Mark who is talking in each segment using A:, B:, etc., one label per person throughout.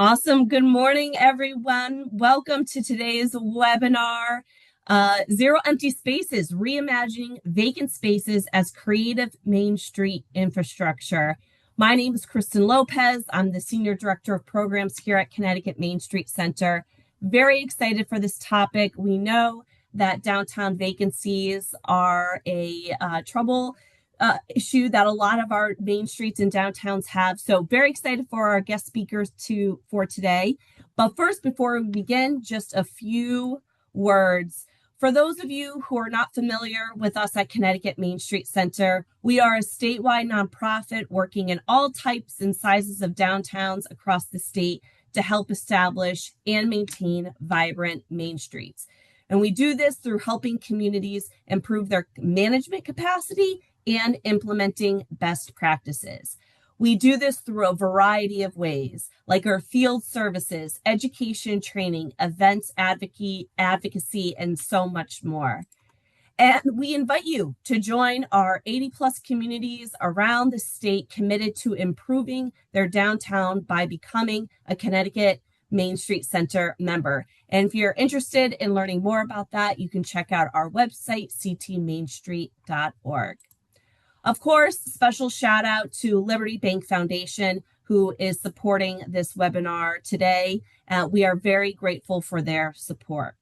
A: Awesome. Good morning, everyone. Welcome to today's webinar, Zero Empty Spaces, Reimagining Vacant Spaces as Creative Main Street Infrastructure. My name is Kristen Lopez. I'm the Senior Director of Programs here at Connecticut Main Street Center. Very excited for this topic. We know that downtown vacancies are a trouble issue that a lot of our main streets and downtowns have. So very excited for our guest speakers for today. But first, before we begin, just a few words. For those of you who are not familiar with us at Connecticut Main Street Center, we are a statewide nonprofit working in all types and sizes of downtowns across the state to help establish and maintain vibrant main streets. And we do this through helping communities improve their management capacity and implementing best practices. We do this through a variety of ways, like our field services, education training, events advocacy, and so much more. And we invite you to join our 80 plus communities around the state committed to improving their downtown by becoming a Connecticut Main Street Center member. And if you're interested in learning more about that, you can check out our website, ctmainstreet.org. Of course, special shout out to Liberty Bank Foundation, who is supporting this webinar today. We are very grateful for their support.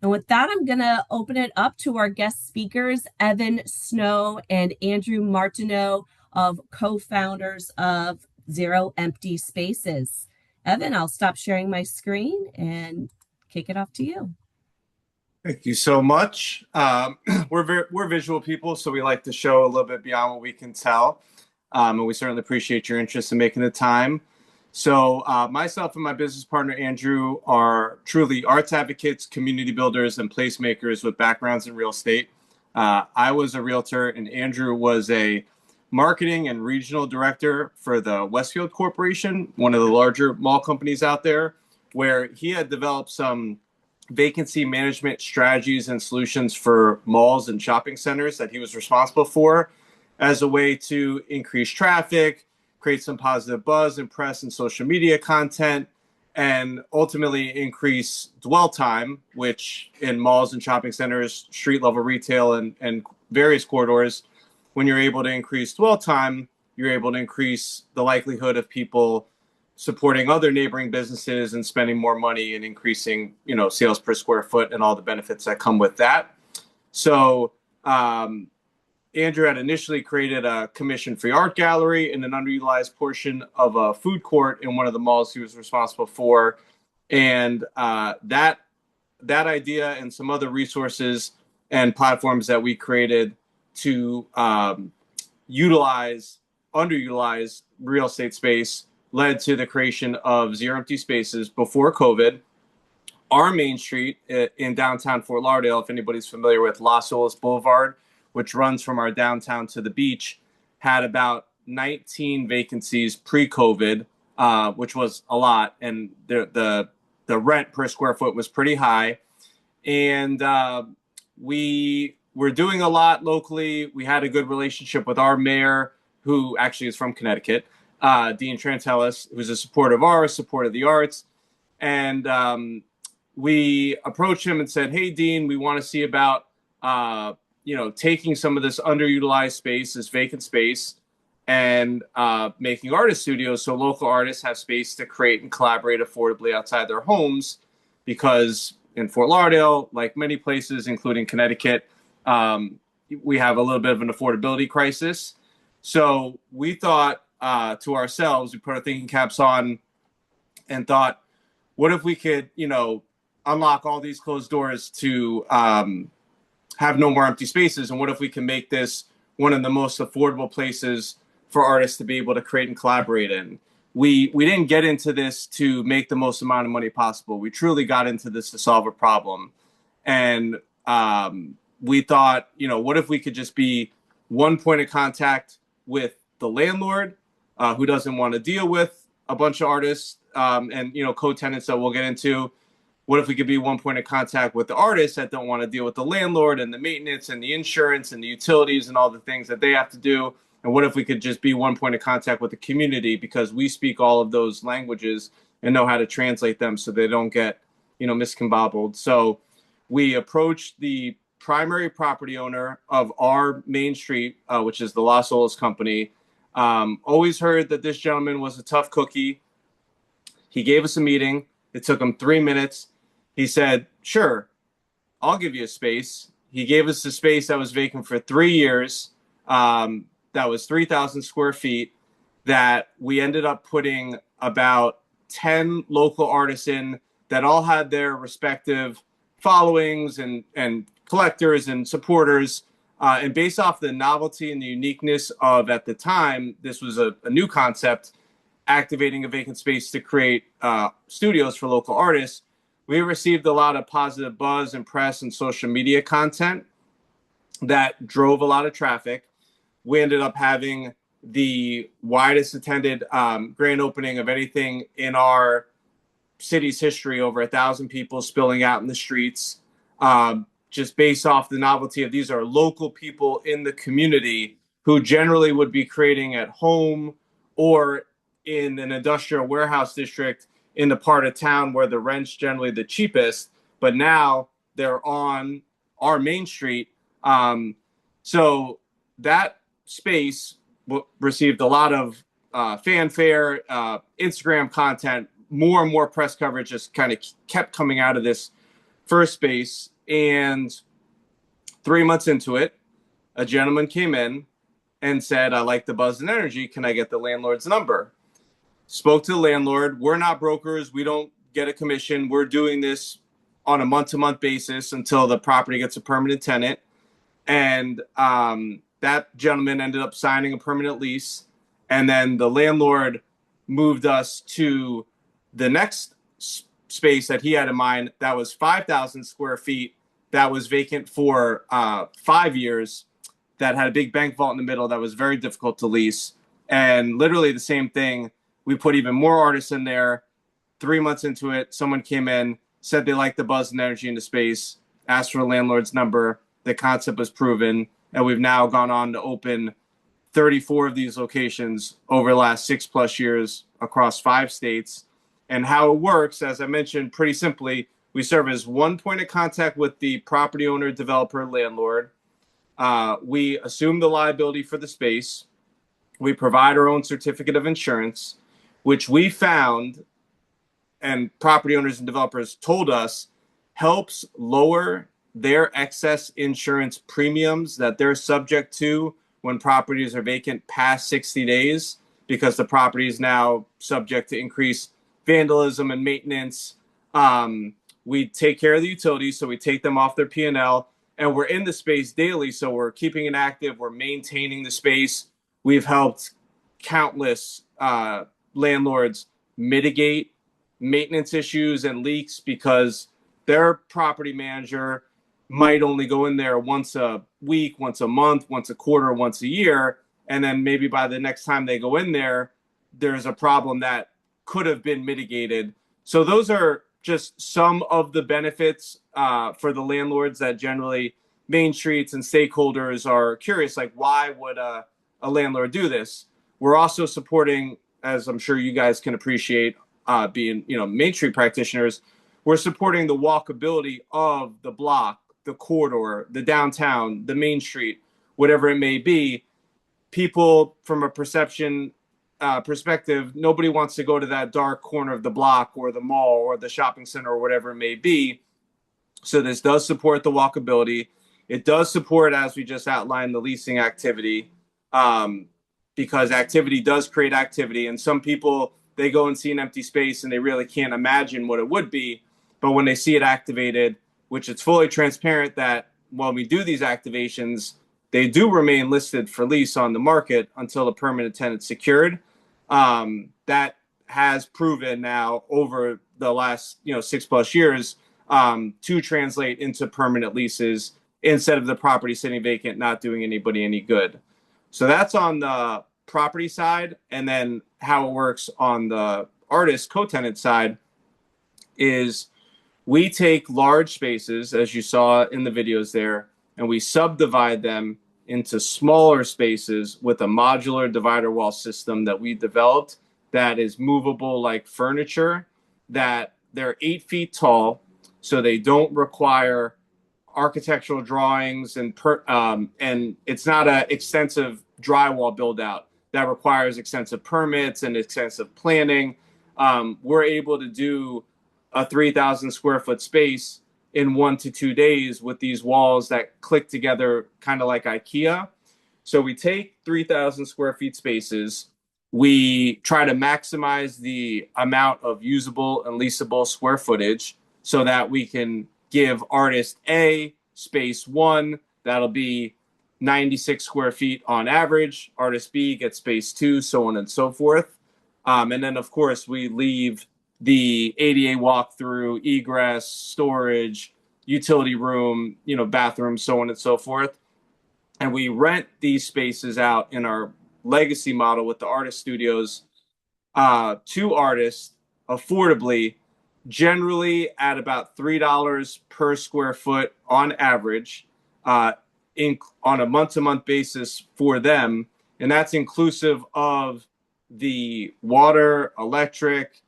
A: And with that, I'm going to open it up to our guest speakers, Evan Snow and Andrew Martineau, of co-founders of Zero Empty Spaces. Evan, I'll stop sharing my screen and kick it off to you.
B: Thank you so much. We're visual people, so we like to show a little bit beyond what we can tell. And we certainly appreciate your interest in making the time. So myself and my business partner, Andrew, are truly arts advocates, community builders, and placemakers with backgrounds in real estate. I was a realtor, and Andrew was a marketing and regional director for the Westfield Corporation, one of the larger mall companies out there, where he had developed some vacancy management strategies and solutions for malls and shopping centers that he was responsible for as a way to increase traffic, create some positive buzz in press and social media content, and ultimately increase dwell time, which in malls and shopping centers, street level retail, and various corridors, when you're able to increase dwell time, you're able to increase the likelihood of people supporting other neighboring businesses and spending more money and increasing, sales per square foot and all the benefits that come with that. So Andrew had initially created a commission-free art gallery in an underutilized portion of a food court in one of the malls he was responsible for. And that idea and some other resources and platforms that we created to utilize underutilized real estate space led to the creation of Zero Empty Spaces before COVID. Our main street in downtown Fort Lauderdale, if anybody's familiar with Las Olas Boulevard, which runs from our downtown to the beach, had about 19 vacancies pre-COVID, which was a lot. And the rent per square foot was pretty high. And we were doing a lot locally. We had a good relationship with our mayor, who actually is from Connecticut, Dean Trantellis, who's a supporter of ours, support of the arts. And we approached him and said, hey, Dean, we want to see about, taking some of this underutilized space, this vacant space, and making artist studios so local artists have space to create and collaborate affordably outside their homes. Because in Fort Lauderdale, like many places, including Connecticut, we have a little bit of an affordability crisis. So we thought, to ourselves, we put our thinking caps on and thought, what if we could, unlock all these closed doors to have no more empty spaces? And what if we can make this one of the most affordable places for artists to be able to create and collaborate in? We didn't get into this to make the most amount of money possible. We truly got into this to solve a problem. And we thought, what if we could just be one point of contact with the landlord, who doesn't want to deal with a bunch of artists and co-tenants that we'll get into. What if we could be one point of contact with the artists that don't want to deal with the landlord and the maintenance and the insurance and the utilities and all the things that they have to do? And what if we could just be one point of contact with the community, because we speak all of those languages and know how to translate them so they don't get, miscombobbled. So we approached the primary property owner of our main street, which is the Los Olas company. Always heard that this gentleman was a tough cookie. He gave us a meeting. It took him 3 minutes. He said, sure, I'll give you a space. He gave us a space that was vacant for 3 years. That was 3,000 square feet that we ended up putting about 10 local artists in that all had their respective followings and collectors and supporters. And based off the novelty and the uniqueness of, at the time, this was a new concept, activating a vacant space to create studios for local artists. We received a lot of positive buzz and press and social media content that drove a lot of traffic. We ended up having the widest attended grand opening of anything in our city's history, over 1,000 people spilling out in the streets, just based off the novelty of these are local people in the community who generally would be creating at home or in an industrial warehouse district in the part of town where the rent's generally the cheapest, but now they're on our main street. So that space received a lot of fanfare, Instagram content, more and more press coverage just kind of kept coming out of this first space. And 3 months into it, a gentleman came in and said, I like the buzz and energy. Can I get the landlord's number? Spoke to the landlord. We're not brokers. We don't get a commission. We're doing this on a month-to-month basis until the property gets a permanent tenant. And that gentleman ended up signing a permanent lease. And then the landlord moved us to the next space that he had in mind. That was 5,000 square feet. That was vacant for 5 years. That had a big bank vault in the middle. That was very difficult to lease. And literally the same thing. We put even more artists in there. 3 months into it, someone came in, said they liked the buzz and energy in the space, asked for the landlord's number. The concept was proven, and we've now gone on to open 34 of these locations over the last 6+ years across 5 states. And how it works, as I mentioned, pretty simply, we serve as one point of contact with the property owner, developer, landlord. We assume the liability for the space. We provide our own certificate of insurance, which we found, and property owners and developers told us, helps lower their excess insurance premiums that they're subject to when properties are vacant past 60 days, because the property is now subject to increased vandalism and maintenance. We take care of the utilities, so we take them off their P&L, and we're in the space daily, so we're keeping it active, we're maintaining the space. We've helped countless landlords mitigate maintenance issues and leaks because their property manager might only go in there once a week, once a month, once a quarter, once a year. And then maybe by the next time they go in there, there's a problem that could have been mitigated. So those are just some of the benefits for the landlords that generally Main Streets and stakeholders are curious, like, why would a landlord do this? We're also supporting, as I'm sure you guys can appreciate, being Main Street practitioners, we're supporting the walkability of the block, the corridor, the downtown, the Main Street, whatever it may be. People, from a perception perspective, nobody wants to go to that dark corner of the block or the mall or the shopping center or whatever it may be. So this does support the walkability. It does support, as we just outlined, the leasing activity, because activity does create activity. And some people, they go and see an empty space and they really can't imagine what it would be. But when they see it activated, which it's fully transparent that when we do these activations, they do remain listed for lease on the market until the permanent tenant's secured. That has proven now over the last 6+ years to translate into permanent leases instead of the property sitting vacant, not doing anybody any good. So that's on the property side. And then how it works on the artist co-tenant side is we take large spaces, as you saw in the videos there, and we subdivide them into smaller spaces with a modular divider wall system that we developed that is movable like furniture. that they're 8 feet tall, so they don't require architectural drawings and it's not an extensive drywall build out that requires extensive permits and extensive planning. We're able to do a 3,000 square foot space in 1 to 2 days with these walls that click together kind of like IKEA. So we take 3,000 square feet spaces. We try to maximize the amount of usable and leasable square footage so that we can give artist A space one, that'll be 96 square feet on average. Artist B gets space two, so on and so forth. And then, of course, we leave the ADA walkthrough, egress, storage, utility room, bathroom, so on and so forth. And we rent these spaces out in our legacy model with the artist studios to artists affordably, generally at about $3 per square foot on average, on a month-to-month basis for them. And that's inclusive of the water, electric,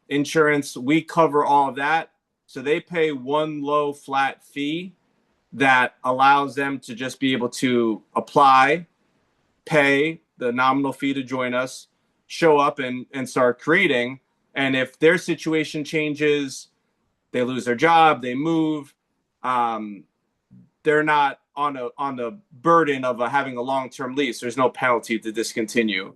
B: insurance. We cover all of that. So they pay one low flat fee that allows them to just be able to apply, pay the nominal fee to join us, show up and start creating. And if their situation changes, they lose their job, they move, they're not on the burden of having a long-term lease. There's no penalty to discontinue.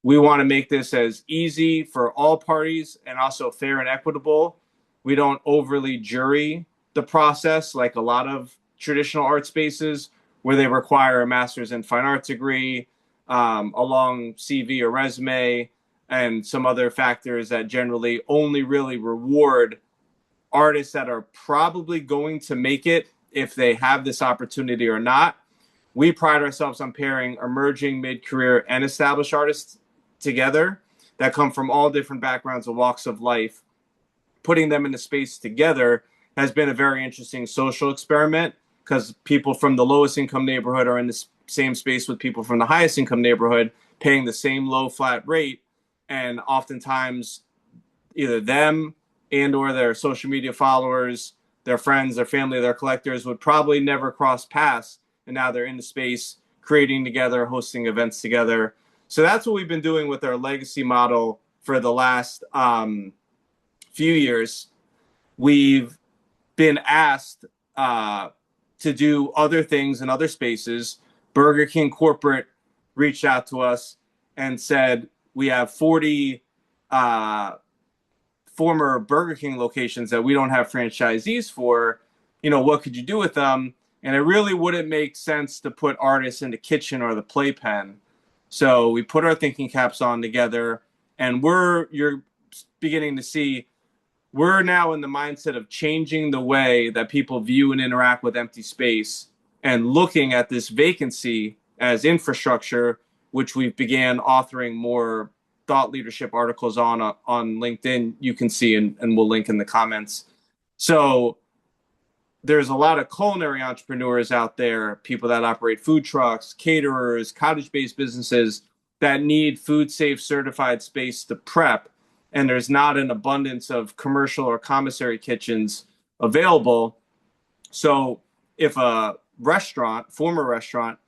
B: We want to make this as easy for all parties and also fair and equitable. We don't overly jury the process like a lot of traditional art spaces where they require a master's in fine arts degree, a long CV or resume, and some other factors that generally only really reward artists that are probably going to make it if they have this opportunity or not. We pride ourselves on pairing emerging, mid-career, and established artists together that come from all different backgrounds and walks of life. Putting them in the space together has been a very interesting social experiment because people from the lowest income neighborhood are in the same space with people from the highest income neighborhood paying the same low flat rate. And oftentimes either them and or their social media followers, their friends, their family, their collectors would probably never cross paths. And now they're in the space creating together, hosting events together. So that's what we've been doing with our legacy model for the last few years. We've been asked to do other things in other spaces. Burger King corporate reached out to us and said, we have 40 former Burger King locations that we don't have franchisees for. What could you do with them? And it really wouldn't make sense to put artists in the kitchen or the playpen. So we put our thinking caps on together, and you're beginning to see we're now in the mindset of changing the way that people view and interact with empty space and looking at this vacancy as infrastructure, which we began authoring more thought leadership articles on LinkedIn. You can see, and we'll link in the comments. So there's a lot of culinary entrepreneurs out there, people that operate food trucks, caterers, cottage-based businesses that need food safe certified space to prep. And there's not an abundance of commercial or commissary kitchens available. So if a former restaurant,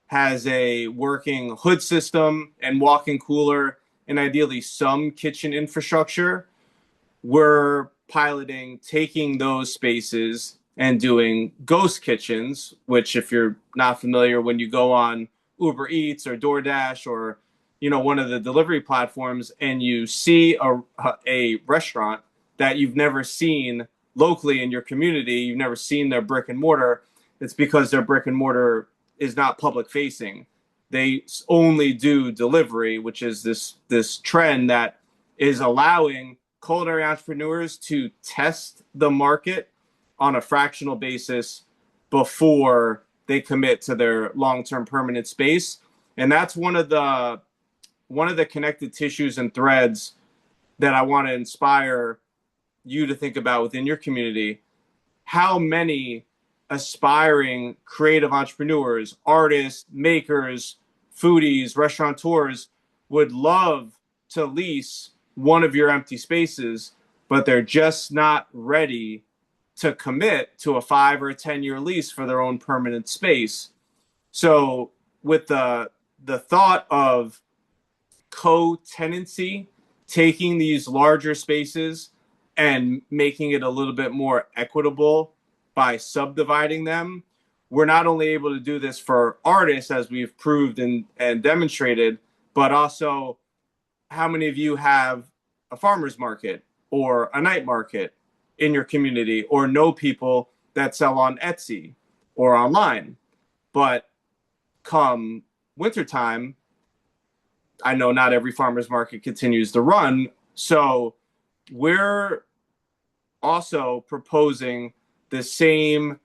B: has a working hood system and walk-in cooler and ideally some kitchen infrastructure, we're piloting taking those spaces and doing ghost kitchens, which if you're not familiar, when you go on Uber Eats or DoorDash or one of the delivery platforms and you see a restaurant that you've never seen locally in your community, you've never seen their brick and mortar, it's because their brick and mortar is not public facing. They only do delivery, which is this trend that is allowing culinary entrepreneurs to test the market on a fractional basis before they commit to their long-term permanent space. And that's one of the connected tissues and threads that I want to inspire you to think about within your community. How many aspiring creative entrepreneurs, artists, makers, foodies, restaurateurs would love to lease one of your empty spaces, but they're just not ready to commit to a 5 or 10 year lease for their own permanent space. So with the thought of co-tenancy, taking these larger spaces and making it a little bit more equitable by subdividing them, we're not only able to do this for artists, as we've proved and demonstrated, but also how many of you have a farmer's market or a night market in your community, or know people that sell on Etsy or online? But come wintertime, I know not every farmer's market continues to run. So we're also proposing the same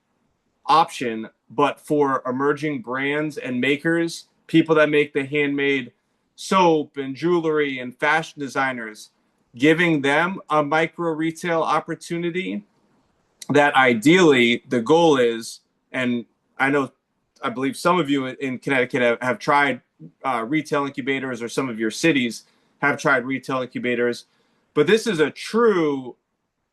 B: option, but for emerging brands and makers, people that make the handmade soap and jewelry and fashion designers, giving them a micro retail opportunity that ideally the goal is, and I believe some of you in Connecticut have tried retail incubators, or some of your cities have tried retail incubators, but this is a true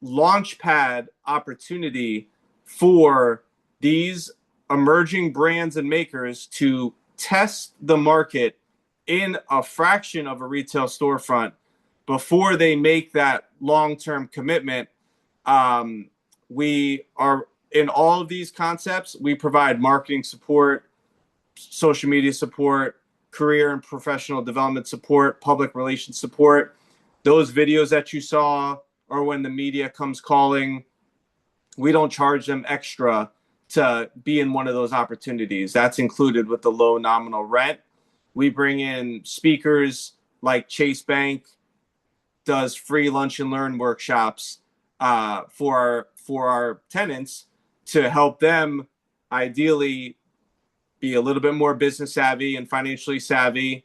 B: launch pad opportunity for these emerging brands and makers to test the market in a fraction of a retail storefront before they make that long-term commitment. We are in all of these concepts. We provide marketing support, social media support, career and professional development support, public relations support. Those videos that you saw, or when the media comes calling, we don't charge them extra to be in one of those opportunities. That's included with the low nominal rent. We bring in speakers like Chase Bank does free lunch and learn workshops for our tenants to help them ideally be a little bit more business savvy and financially savvy.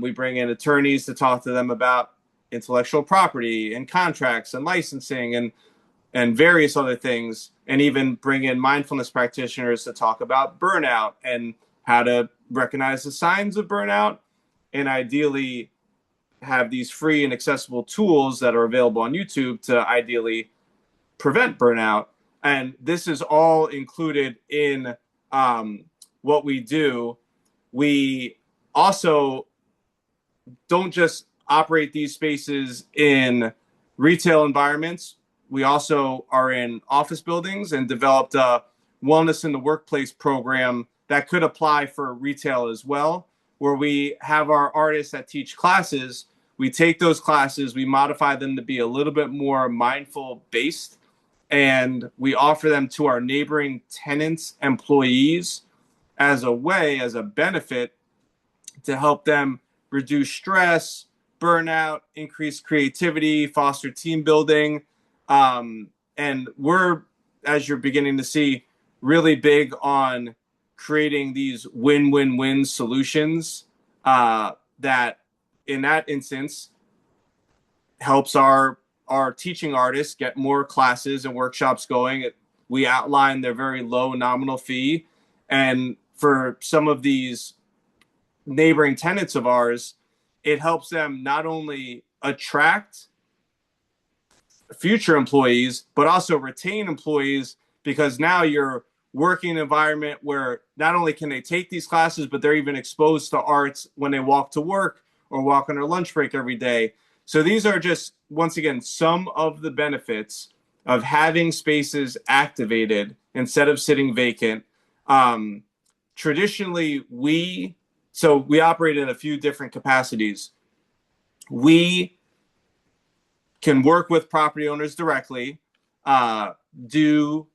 B: We bring in attorneys to talk to them about intellectual property and contracts and licensing and various other things, and even bring in mindfulness practitioners to talk about burnout and how to recognize the signs of burnout, and ideally have these free and accessible tools that are available on YouTube to ideally prevent burnout. And this is all included in what we do. We also don't just operate these spaces in retail environments. We also are in office buildings and developed a wellness in the workplace program that could apply for retail as well, where we have our artists that teach classes. We take those classes, we modify them to be a little bit more mindful based, and we offer them to our neighboring tenants, employees, as a benefit to help them reduce stress, burnout, increase creativity, foster team building. And we're, as you're beginning to see, really big on creating these win-win-win solutions that, in that instance, helps our teaching artists get more classes and workshops going. We outline their very low nominal fee. And for some of these neighboring tenants of ours, it helps them not only attract future employees, but also retain employees, because now you're working environment where not only can they take these classes, but they're even exposed to arts when they walk to work or walk on their lunch break every day. So these are just, once again, some of the benefits of having spaces activated instead of sitting vacant. Traditionally, we operate in a few different capacities. We can work with property owners directly, do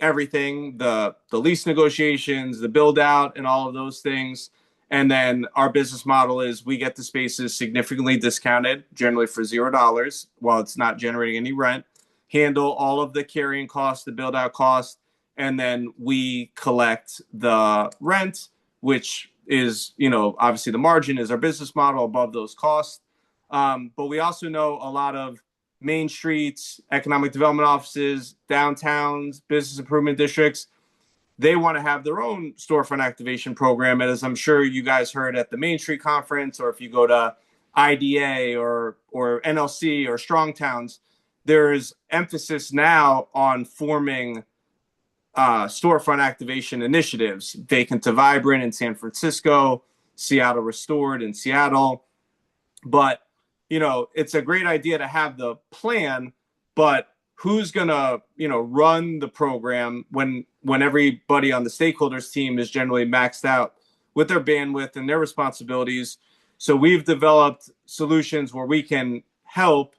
B: everything, the lease negotiations, the build out, and all of those things. And then our business model is we get the spaces significantly discounted, generally for $0, while it's not generating any rent, handle all of the carrying costs, the build out costs, and then we collect the rent, which is, obviously the margin is our business model above those costs. But we also know a lot of main streets, economic development offices, downtowns, business improvement districts. They want to have their own storefront activation program. And as I'm sure you guys heard at the Main Street Conference, or if you go to IDA or NLC or strong towns, there's emphasis now on forming storefront activation initiatives. Vacant to Vibrant in San Francisco, Seattle Restored in Seattle. But, it's a great idea to have the plan, but who's going to, run the program when everybody on the stakeholders team is generally maxed out with their bandwidth and their responsibilities? So we've developed solutions where we can help.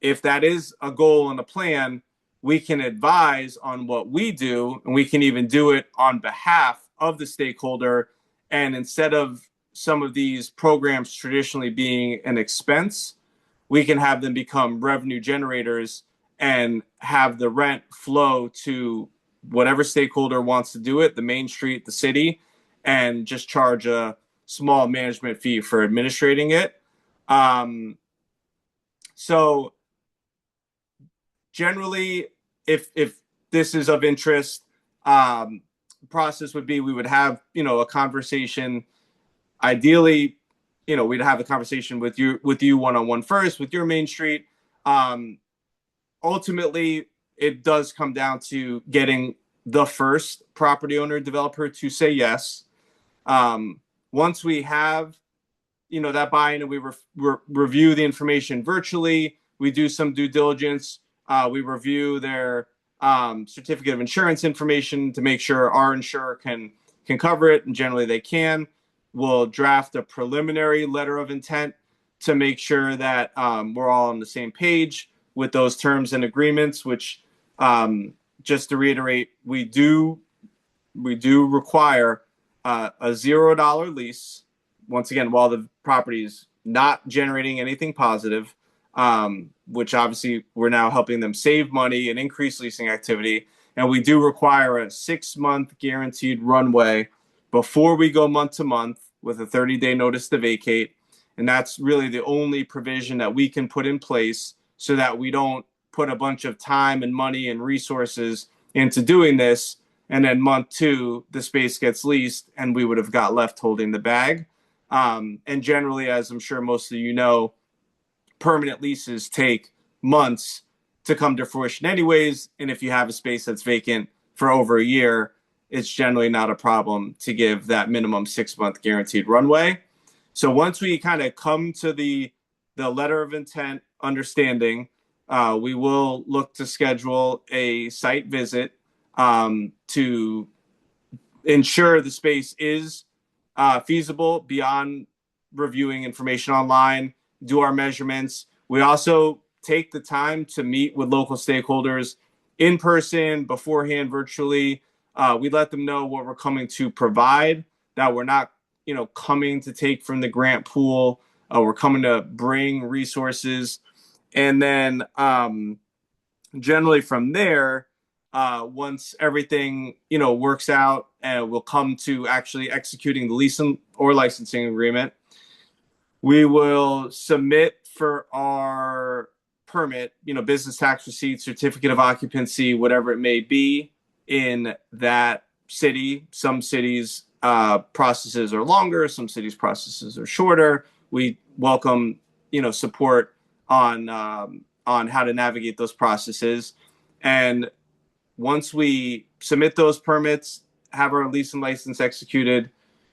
B: If that is a goal and a plan, we can advise on what we do, and we can even do it on behalf of the stakeholder. And instead of some of these programs traditionally being an expense, we can have them become revenue generators and have the rent flow to whatever stakeholder wants to do it, the main street, the city, and just charge a small management fee for administrating it. So generally, if this is of interest, process would be we would have a conversation. Ideally, we'd have a conversation with you one-on-one first with your main street. Ultimately, it does come down to getting the first property owner developer to say yes. Once we have that buy-in and we review the information virtually, we do some due diligence. We review their certificate of insurance information to make sure our insurer can cover it, and generally they can. We'll draft a preliminary letter of intent to make sure that we're all on the same page with those terms and agreements, which, just to reiterate, we do require a $0 lease, once again, while the property is not generating anything positive, which obviously we're now helping them save money and increase leasing activity. And we do require a 6-month guaranteed runway before we go month to month with a 30-day notice to vacate. And that's really the only provision that we can put in place so that we don't put a bunch of time and money and resources into doing this. And then month 2, the space gets leased and we would have got left holding the bag. And generally, as I'm sure most of you know, permanent leases take months to come to fruition anyways. And if you have a space that's vacant for over a year, it's generally not a problem to give that minimum 6-month guaranteed runway. So once we kind of come to the letter of intent understanding, we will look to schedule a site visit to ensure the space is feasible beyond reviewing information online, do our measurements. We also take the time to meet with local stakeholders in person, beforehand, virtually. We let them know what we're coming to provide, that we're not, coming to take from the grant pool. We're coming to bring resources. And then generally from there, once everything, works out, and we'll come to actually executing the lease or licensing agreement, we will submit for our permit, business tax receipt, certificate of occupancy, whatever it may be in that city. Some cities processes are longer, some cities processes are shorter. We welcome, support on how to navigate those processes. And once we submit those permits, have our lease and license executed,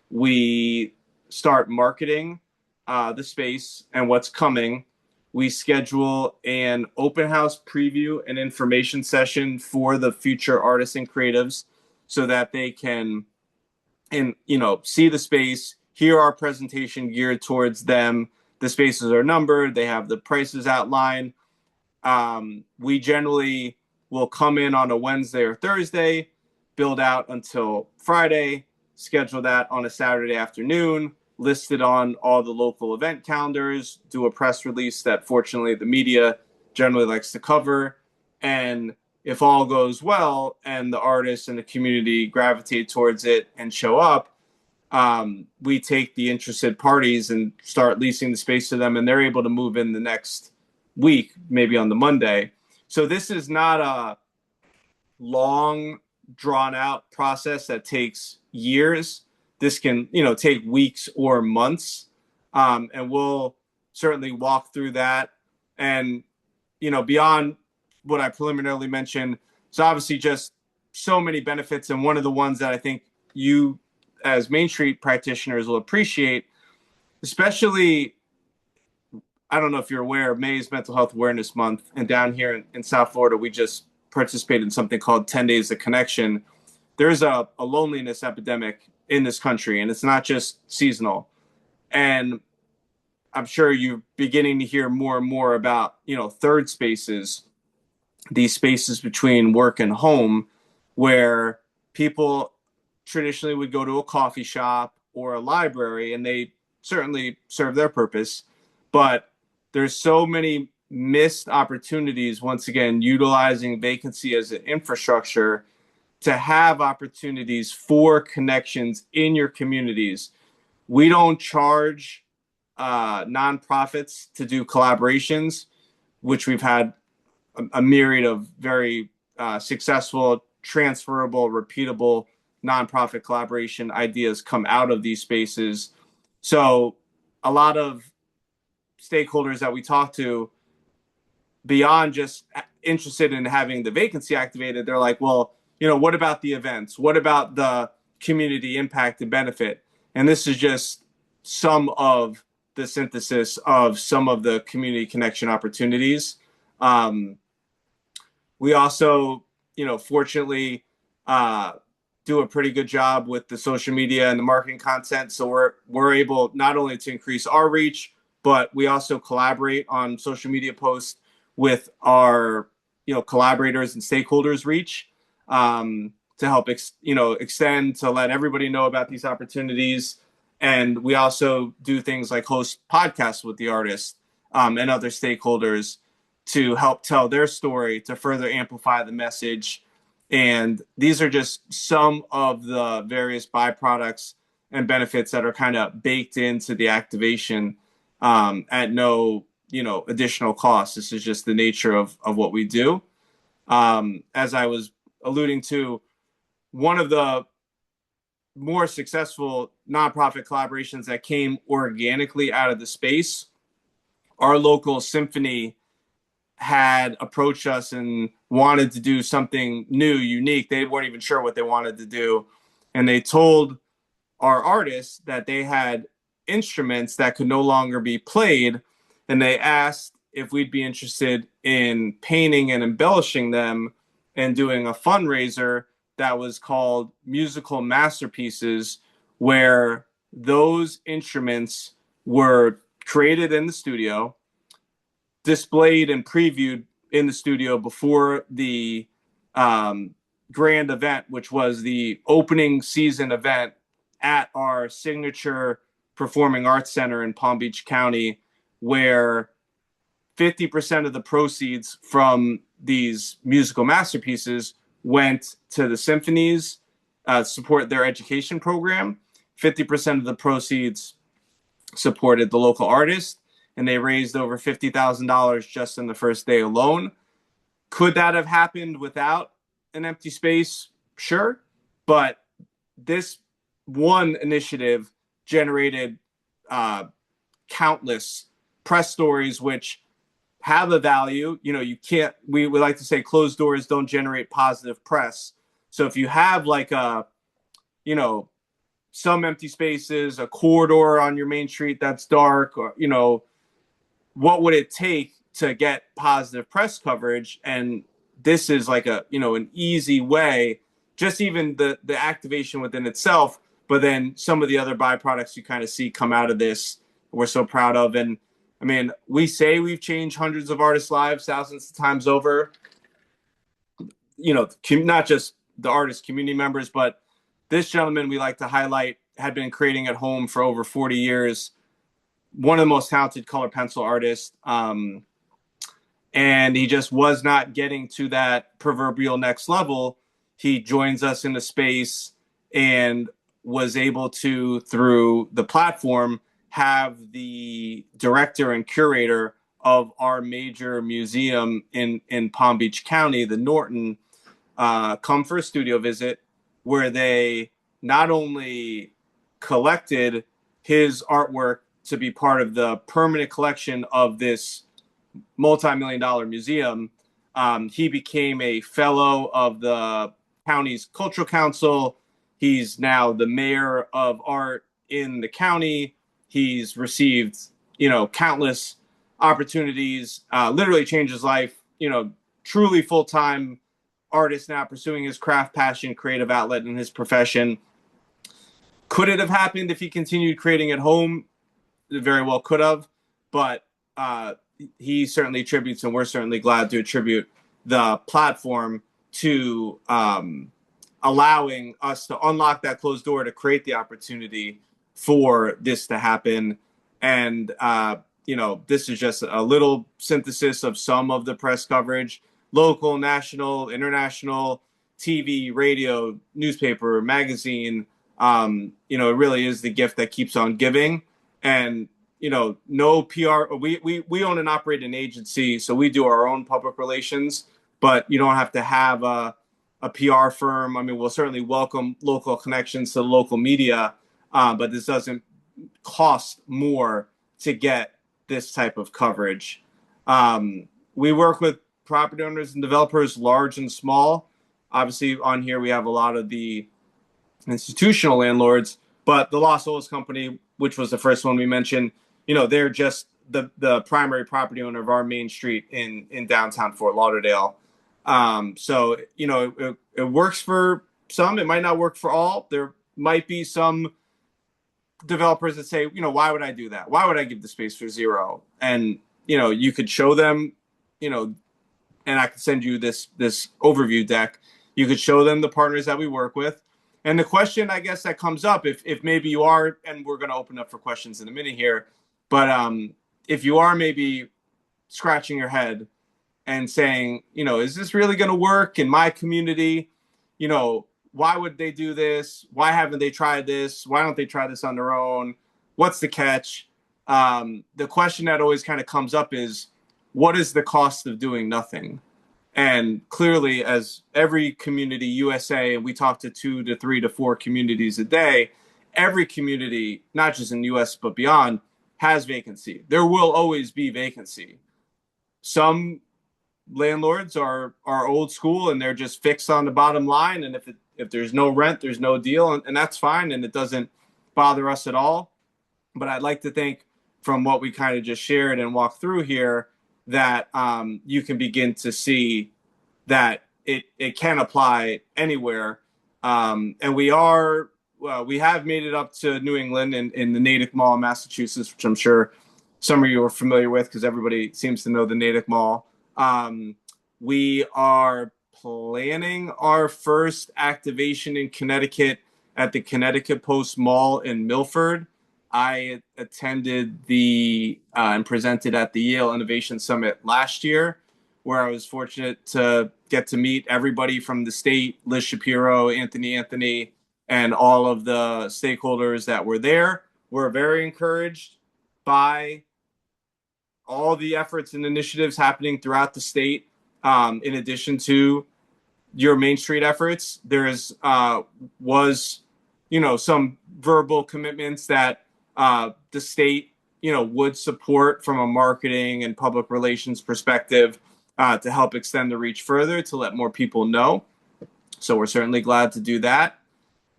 B: we start marketing the space and what's coming. We schedule an open house preview and information session for the future artists and creatives so that they can, see the space, hear our presentation geared towards them. The spaces are numbered. They have the prices outlined. We generally will come in on a Wednesday or Thursday, build out until Friday, schedule that on a Saturday afternoon, list it on all the local event calendars, do a press release that fortunately the media generally likes to cover. And if all goes well and the artists and the community gravitate towards it and show up, we take the interested parties and start leasing the space to them, and they're able to move in the next week, maybe on the Monday. So this is not a long, drawn-out process that takes years. This can, take weeks or months, and we'll certainly walk through that. And, beyond what I preliminarily mentioned, it's obviously just so many benefits. And one of the ones that I think you, as Main Street practitioners, will appreciate, especially, I don't know if you're aware, May is Mental Health Awareness Month. And down here in South Florida, we just participated in something called 10 Days of Connection. There's a loneliness epidemic in this country, and it's not just seasonal. And I'm sure you're beginning to hear more and more about, third spaces, these spaces between work and home, where people traditionally would go to a coffee shop or a library, and they certainly serve their purpose. But there's so many missed opportunities, once again, utilizing vacancy as an infrastructure to have opportunities for connections in your communities. We don't charge nonprofits to do collaborations, which we've had a myriad of very successful, transferable, repeatable nonprofit collaboration ideas come out of these spaces. So a lot of stakeholders that we talk to, beyond just interested in having the vacancy activated, they're like, well, what about the events? What about the community impact and benefit? And this is just some of the synthesis of some of the community connection opportunities. We also, fortunately, do a pretty good job with the social media and the marketing content. So we're able not only to increase our reach, but we also collaborate on social media posts with our, collaborators and stakeholders reach, to help, extend, to let everybody know about these opportunities. And we also do things like host podcasts with the artists, and other stakeholders to help tell their story, to further amplify the message. And these are just some of the various byproducts and benefits that are kind of baked into the activation, at no, additional cost. This is just the nature of what we do. As I was alluding to, one of the more successful nonprofit collaborations that came organically out of the space, our local symphony had approached us and wanted to do something new, unique. They weren't even sure what they wanted to do. And they told our artists that they had instruments that could no longer be played. And they asked if we'd be interested in painting and embellishing them and doing a fundraiser that was called Musical Masterpieces, where those instruments were created in the studio, displayed and previewed in the studio before the grand event, which was the opening season event at our signature performing arts center in Palm Beach County, where 50% of the proceeds from these musical masterpieces went to the symphonies, support their education program. 50% of the proceeds supported the local artist, and they raised over $50,000 just in the first day alone. Could that have happened without an empty space? Sure. But this one initiative generated countless press stories, which have a value. You can't, we like to say closed doors don't generate positive press. So if you have like some empty spaces, a corridor on your main street that's dark, or, what would it take to get positive press coverage? And this is like an easy way, just even the activation within itself, but then some of the other byproducts you kind of see come out of this, we're so proud of. And I mean, we say we've changed hundreds of artists' lives thousands of times over, not just the artist community members, but this gentleman we like to highlight had been creating at home for over 40 years, one of the most talented color pencil artists. And he just was not getting to that proverbial next level. He joins us in the space and was able to, through the platform, have the director and curator of our major museum in Palm Beach County, the Norton, come for a studio visit, where they not only collected his artwork to be part of the permanent collection of this multi-million-dollar museum. He became a fellow of the county's cultural council. He's now the mayor of art in the county. He's received, countless opportunities, literally changed his life, truly full-time artist now pursuing his craft passion, creative outlet in his profession. Could it have happened if he continued creating at home? It very well could have, but he certainly attributes, and we're certainly glad to attribute the platform to allowing us to unlock that closed door to create the opportunity for this to happen. And, this is just a little synthesis of some of the press coverage, local, national, international, TV, radio, newspaper, magazine. It really is the gift that keeps on giving. And no PR. We own and operate an agency, so we do our own public relations. But you don't have to have a PR firm. I mean, we'll certainly welcome local connections to the local media, but this doesn't cost more to get this type of coverage. We work with property owners and developers, large and small. Obviously, on here we have a lot of the institutional landlords, but the Los Olas Company, which was the first one we mentioned, they're just the primary property owner of our main street in downtown Fort Lauderdale. So it works for some. It might not work for all. There might be some developers that say, why would I do that? Why would I give the space for zero? And you could show them, and I could send you this overview deck. You could show them the partners that we work with. And the question, I guess, that comes up, if maybe you are, and we're going to open up for questions in a minute here, but if you are maybe scratching your head and saying, is this really going to work in my community? Why would they do this? Why haven't they tried this? Why don't they try this on their own? What's the catch? The question that always kind of comes up is, what is the cost of doing nothing? And clearly, as every community, USA, and we talk to 2 to 3 to 4 communities a day, every community, not just in the US, but beyond, has vacancy. There will always be vacancy. Some landlords are old school and they're just fixed on the bottom line. And if there's no rent, there's no deal, and that's fine. And it doesn't bother us at all. But I'd like to think, from what we kind of just shared and walked through here, that you can begin to see that it can apply anywhere. And we have made it up to New England in the Natick Mall in Massachusetts, which I'm sure some of you are familiar with because everybody seems to know the Natick Mall. We are planning our first activation in Connecticut at the Connecticut Post Mall in Milford. I attended and presented at the Yale Innovation Summit last year, where I was fortunate to get to meet everybody from the state, Liz Shapiro, Anthony, and all of the stakeholders that were there. We're very encouraged by all the efforts and initiatives happening throughout the state. In addition to your Main Street efforts, there was some verbal commitments that the state, would support from a marketing and public relations perspective to help extend the reach further, to let more people know. So we're certainly glad to do that.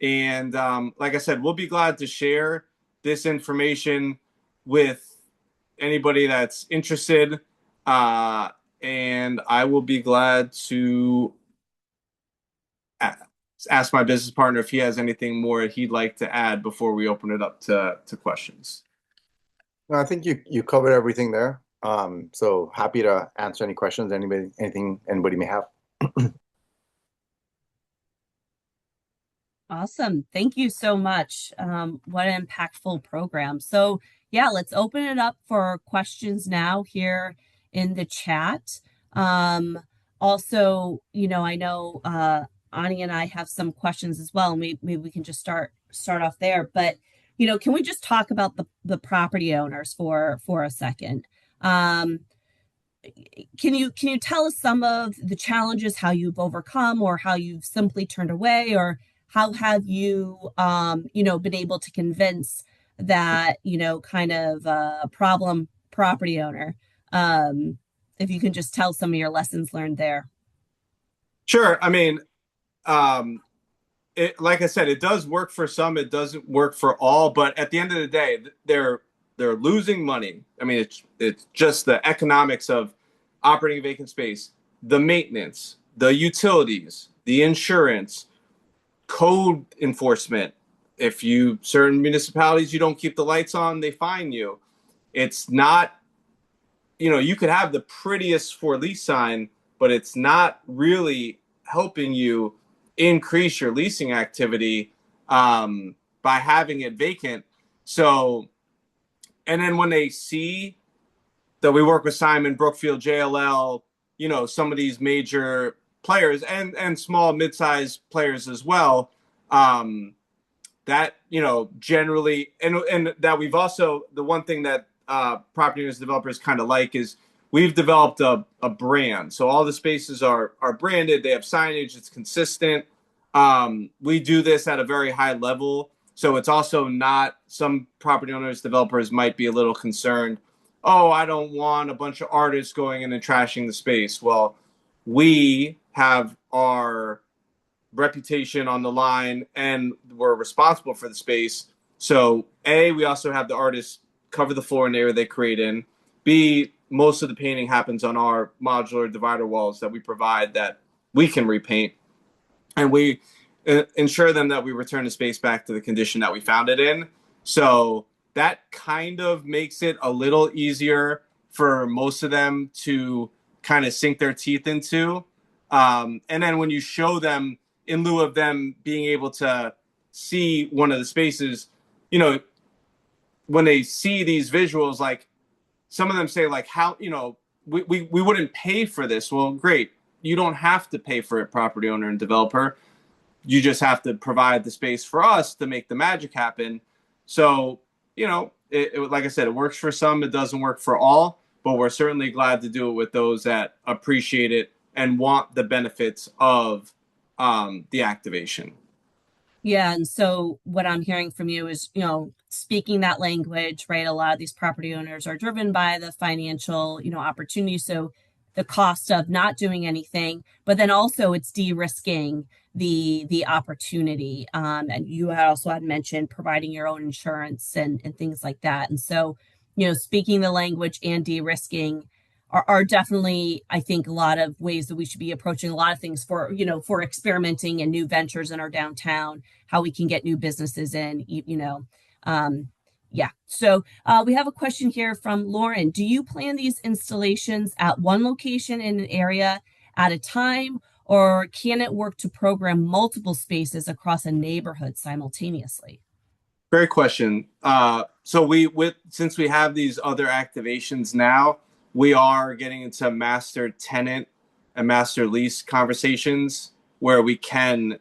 B: And like I said, we'll be glad to share this information with anybody that's interested. And I will be glad to ask my business partner if he has anything more he'd like to add before we open it up to questions.
C: No, I think you covered everything there. So happy to answer any questions anything anybody may have.
A: Awesome. Thank you so much. What an impactful program. So yeah, let's open it up for questions now here in the chat. Also, I know Ani and I have some questions as well. Maybe we can just start off there. But can we just talk about the property owners for a second? Can you tell us some of the challenges, how you've overcome, or how you've simply turned away, or how have you been able to convince that, kind of problem property owner. If you can just tell some of your lessons learned there.
B: Sure. I mean, um, like I said, it does work for some. It doesn't work for all. But at the end of the day, they're losing money. I mean, it's just the economics of operating a vacant space, the maintenance, the utilities, the insurance, code enforcement. If you certain municipalities you don't keep the lights on, they fine you. It's not, you could have the prettiest for lease sign, but it's not really helping you increase your leasing activity by having it vacant. So, and then when they see that we work with Simon, Brookfield, JLL, some of these major players and small mid-sized players as well, that generally and that we've also, the one thing that property owners developers kind of like is we've developed a brand. So all the spaces are branded, they have signage, it's consistent. We do this at a very high level, so it's also not, some property owners developers might be a little concerned, oh, I don't want a bunch of artists going in and trashing the space. Well, we have our reputation on the line and we're responsible for the space. So we also have the artists cover the floor in the area they create in. B, most of the painting happens on our modular divider walls that we provide that we can repaint. And we ensure them that we return the space back to the condition that we found it in. So that kind of makes it a little easier for most of them to kind of sink their teeth into. And then when you show them, in lieu of them being able to see one of the spaces, when they see these visuals, like some of them say, like, how, we wouldn't pay for this. Well, great. You don't have to pay for it, property owner and developer. You just have to provide the space for us to make the magic happen. So, like I said, it works for some, it doesn't work for all, but we're certainly glad to do it with those that appreciate it and want the benefits of the activation.
A: Yeah, and so what I'm hearing from you is, speaking that language, right? A lot of these property owners are driven by the financial, opportunity. So the cost of not doing anything, but then also it's de-risking the opportunity. And you had also had mentioned providing your own insurance and things like that. And so, speaking the language and de-risking are definitely, I think, a lot of ways that we should be approaching a lot of things for, for experimenting and new ventures in our downtown, how we can get new businesses in, yeah. So we have a question here from Lauren. Do you plan these installations at one location in an area at a time, or can it work to program multiple spaces across a neighborhood simultaneously?
B: Great question. So since we have these other activations now, we are getting into master tenant and master lease conversations where we can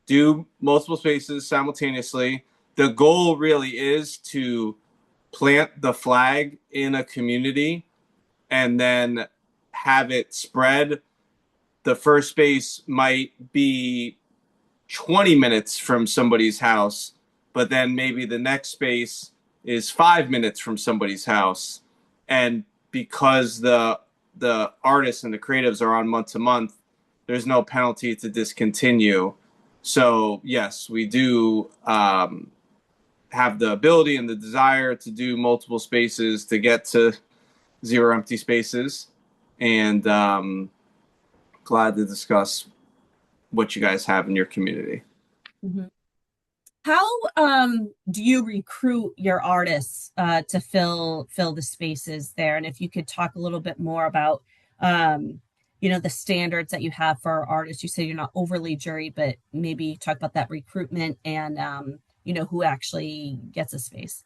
B: do multiple spaces simultaneously. The goal really is to plant the flag in a community and then have it spread. The first space might be 20 minutes from somebody's house, but then maybe the next space is 5 minutes from somebody's house. And because the artists and the creatives are on month to month, there's no penalty to discontinue. So yes, we do have the ability and the desire to do multiple spaces to get to 0 empty spaces. And glad to discuss what you guys have in your community.
A: Mhm. How do you recruit your artists to fill the spaces there? And if you could talk a little bit more about the standards that you have for artists. You say you're not overly juried, but maybe talk about that recruitment and who actually gets a space.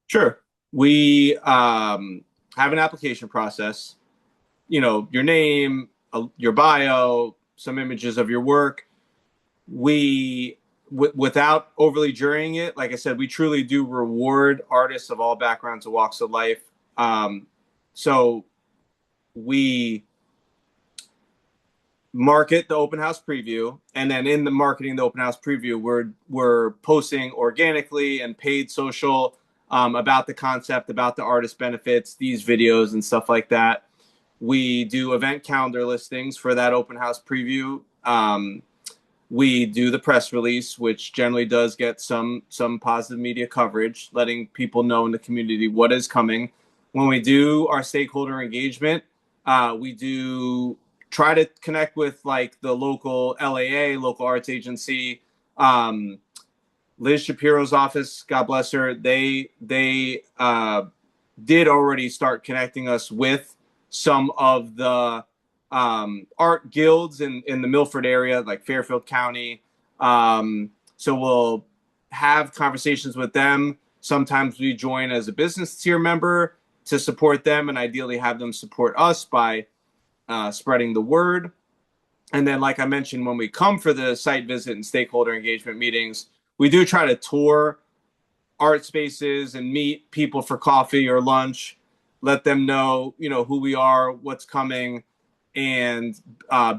B: Sure. We have an application process. Your name, your bio, some images of your work. Without overly jurying it, like I said, we truly do reward artists of all backgrounds and walks of life. So we market the open house preview, and then in the marketing the open house preview, we're posting organically and paid social about the concept, about the artist benefits, these videos and stuff like that. We do event calendar listings for that open house preview. We do the press release, which generally does get some positive media coverage, letting people know in the community what is coming. When we do our stakeholder engagement, we do try to connect with like the local LAA, local arts agency, Liz Shapiro's office. God bless her. They did already start connecting us with some of the art guilds in the Milford area, like Fairfield County. So we'll have conversations with them. Sometimes we join as a business tier member to support them, and ideally have them support us by spreading the word. And then, like I mentioned, when we come for the site visit and stakeholder engagement meetings, we do try to tour art spaces and meet people for coffee or lunch, let them know, who we are, what's coming, and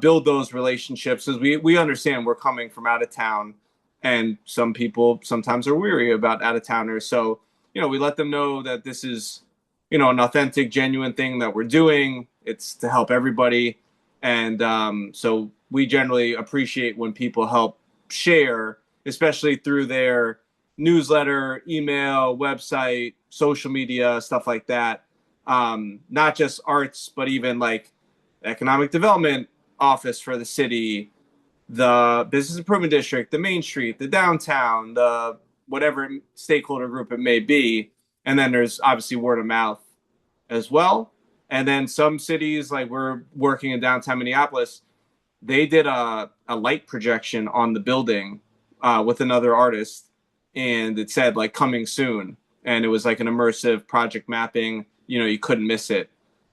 B: build those relationships. Because we understand we're coming from out of town, and some people sometimes are weary about out of towners. So, we let them know that this is, an authentic, genuine thing that we're doing. It's to help everybody. And so we generally appreciate when people help share, especially through their newsletter, email, website, social media, stuff like that. Not just arts, but even like economic development office for the city, the business improvement district, the Main Street, the downtown, the whatever stakeholder group it may be. And then there's obviously word of mouth as well. And then some cities, like we're working in downtown Minneapolis, they did a light projection on the building with another artist, and it said like coming soon. And it was like an immersive project mapping. You couldn't miss it.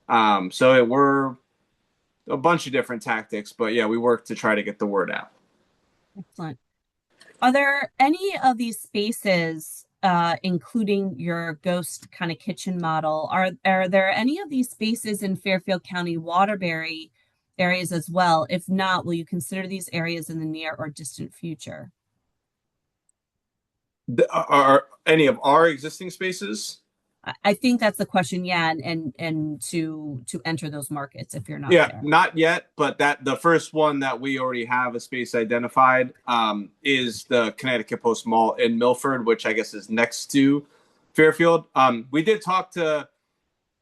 B: So it were a bunch of different tactics, but yeah, we worked to try to get the word out.
A: Excellent. Are there any of these spaces, including your ghost kind of kitchen model, are there any of these spaces in Fairfield County Waterbury areas as well? If not, will you consider these areas in the near or distant future?
B: Are any of our existing spaces?
A: I think that's the question, yeah, and to enter those markets if you're not
B: Yeah,
A: there.
B: not yet, but that the first one that we already have a space identified is the Connecticut Post Mall in Milford, which I guess is next to Fairfield. We did talk to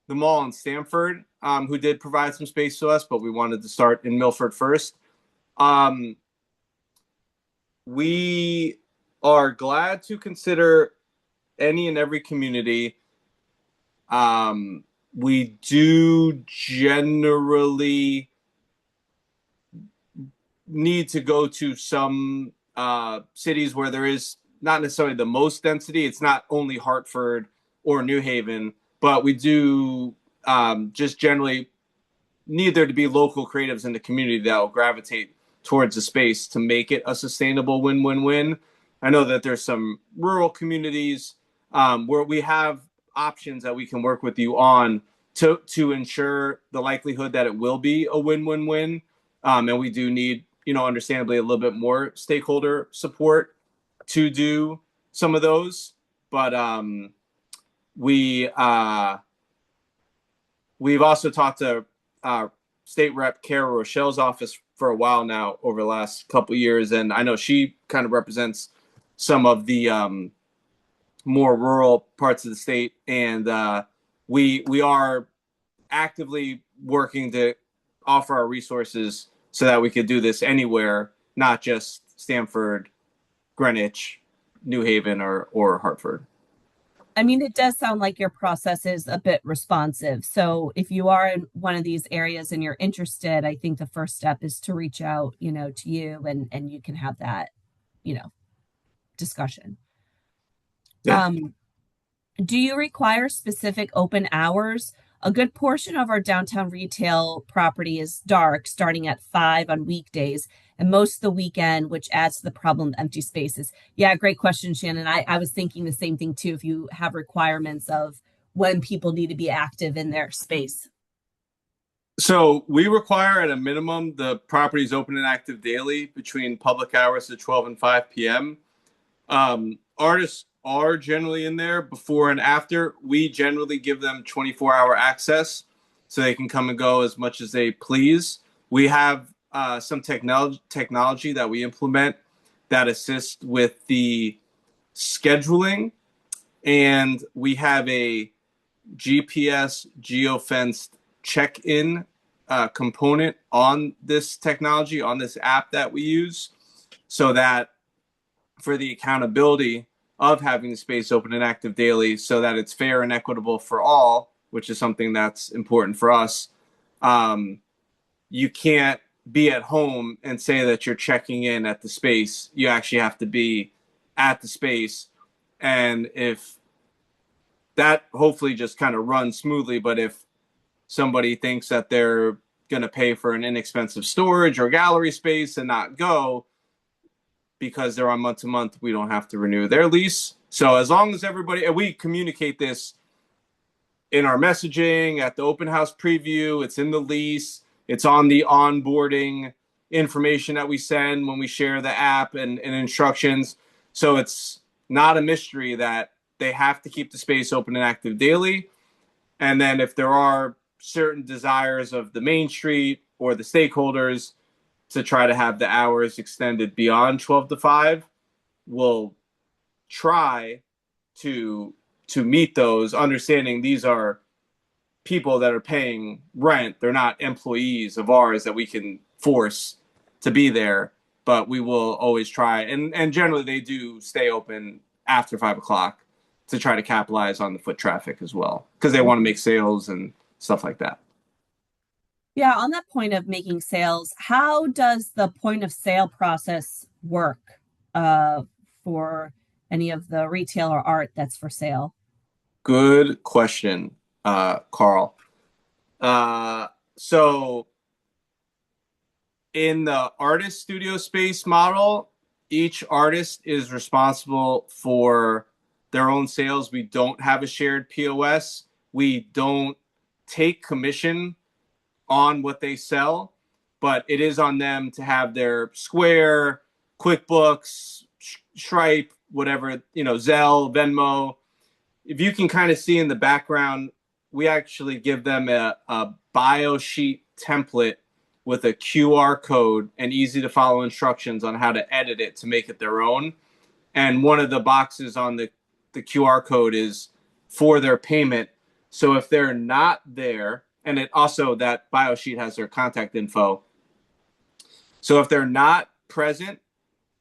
B: the mall in Stamford, who did provide some space to us, but we wanted to start in Milford first. We are glad to consider any and every community. We do generally need to go to some cities where there is not necessarily the most density. It's not only Hartford or New Haven, but we do just generally need there to be local creatives in the community that will gravitate towards the space to make it a sustainable win-win-win. I know that there's some rural communities where we have options that we can work with you on to ensure the likelihood that it will be a win-win-win. And we do need, understandably a little bit more stakeholder support to do some of those. But we've also talked to State Rep Kara Rochelle's office for a while now over the last couple of years, and I know she kind of represents some of the more rural parts of the state, and we are actively working to offer our resources so that we could do this anywhere, not just Stamford, Greenwich, New Haven, or Hartford.
A: I mean, it does sound like your process is a bit responsive. So if you are in one of these areas and you're interested, I think the first step is to reach out, to you and you can have that, you know, discussion.
B: Yeah.
A: Do you require specific open hours? A good portion of our downtown retail property is dark, starting at 5 on weekdays and most of the weekend, which adds to the problem of empty spaces. Yeah, great question, Shannon. I was thinking the same thing too. If you have requirements of when people need to be active in their space.
B: So we require at a minimum the property is open and active daily between public hours of 12 and 5 p.m. Artists are generally in there before and after. We generally give them 24-hour access so they can come and go as much as they please. We have some technology that we implement that assists with the scheduling, and we have a GPS geofenced check-in component on this technology, on this app that we use, so that for the accountability of having the space open and active daily, so that it's fair and equitable for all, which is something that's important for us. You can't be at home and say that you're checking in at the space. You actually have to be at the space. And if that hopefully just kind of runs smoothly, but if somebody thinks that they're going to pay for an inexpensive storage or gallery space and not go because they're on month to month, we don't have to renew their lease. So as long as everybody, and we communicate this in our messaging at the open house preview, it's in the lease, it's on the onboarding information that we send when we share the app and instructions. So it's not a mystery that they have to keep the space open and active daily. And then if there are certain desires of the main street or the stakeholders to try to have the hours extended beyond 12 to 5, we'll try to meet those, understanding these are people that are paying rent. They're not employees of ours that we can force to be there, but we will always try. And generally they do stay open after 5 o'clock to try to capitalize on the foot traffic as well, because they want to make sales and stuff like that.
A: Yeah, on that point of making sales, how does the point of sale process work uh, for any of the retail or art that's for sale?
B: Good question, Carl. So in the artist studio space model, each artist is responsible for their own sales. We don't have a shared POS. We don't take commission on what they sell, but it is on them to have their Square, QuickBooks, Stripe, whatever, Zelle, Venmo. If you can kind of see in the background, we actually give them a bio sheet template with a QR code and easy to follow instructions on how to edit it to make it their own. And one of the boxes on the QR code is for their payment. So if they're not there, and it also, that bio sheet has their contact info. So if they're not present,